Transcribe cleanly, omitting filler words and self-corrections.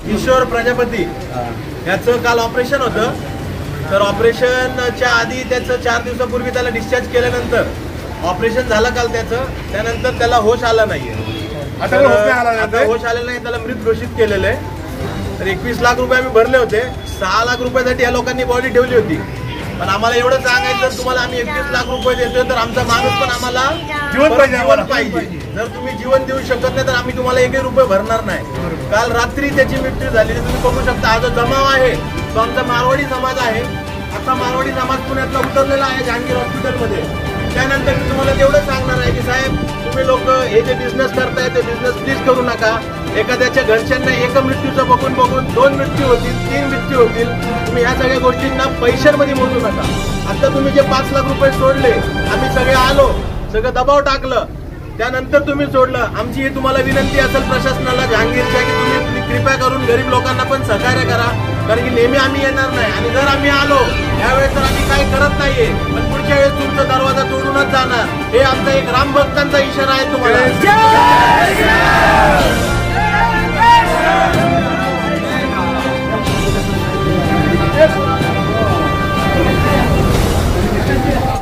किशोर प्रजापती याचं काल ऑपरेशन होतं. तर ऑपरेशनच्या आधी त्याचं 4 दिवसापूर्वी त्याला डिस्चार्ज केल्यानंतर ऑपरेशन झालं काल त्याचं. त्यानंतर त्याला होश आला नाहीये. आता होश आलेला नाही, त्याला मृत घोषित केलेलं आहे. तर 21 लाख रुपये आम्ही भरले होते. 6 लाख रुपयासाठी या लोकांनी बॉडी ठेवली होती. पण आम्हाला एवढं सांगायचं, तुम्हाला आम्ही 21 लाख रुपये देतोय तर आमचा माणूस पण आम्हाला जीवन पाहिजे. जर तुम्ही जीवन देऊ शकत नाही तर आम्ही तुम्हाला 1 रुपये भरणार नाही. काल रात्री त्याची मृत्यू झाली. तुम्ही बघू शकता. हा जो जमाव आहे तो आमचा मारवाडी समाज आहे. आता मारवाडी समाज पुण्यातला उतरलेला आहे जहांगीर हॉस्पिटलमध्ये. त्यानंतर मी तुम्हाला तेवढं सांगणार आहे की साहेब, तुम्ही लोक हे जे बिझनेस करताय ते बिझनेस प्लीज करू नका. एखाद्याच्या घरच्यांना एक मृत्यूचं बघून 2 मृत्यू होतील, 3 मृत्यू होतील. तुम्ही ह्या सगळ्या गोष्टींना पैशांमध्ये मोजू नका. आता तुम्ही जे 5 लाख रुपये सोडले, आम्ही सगळे आलो, सगळं दबाव टाकलं, त्यानंतर तुम्ही सोडलं. आमची ही तुम्हाला विनंती असेल प्रशासनाला जहांगीरच्या की तुम्ही कृपया करून गरीब लोकांना पण सहकार्य करा. कारण की नेहमी आम्ही येणार नाही आणि जर आम्ही आलो यावेळेस तर आम्ही काही करत नाहीये, पण पुढच्या वेळेस तुमचा दरवाजा तोडूनच जाणार. हे आमचा एक रामभक्तांचा इशारा आहे तुम्हाला.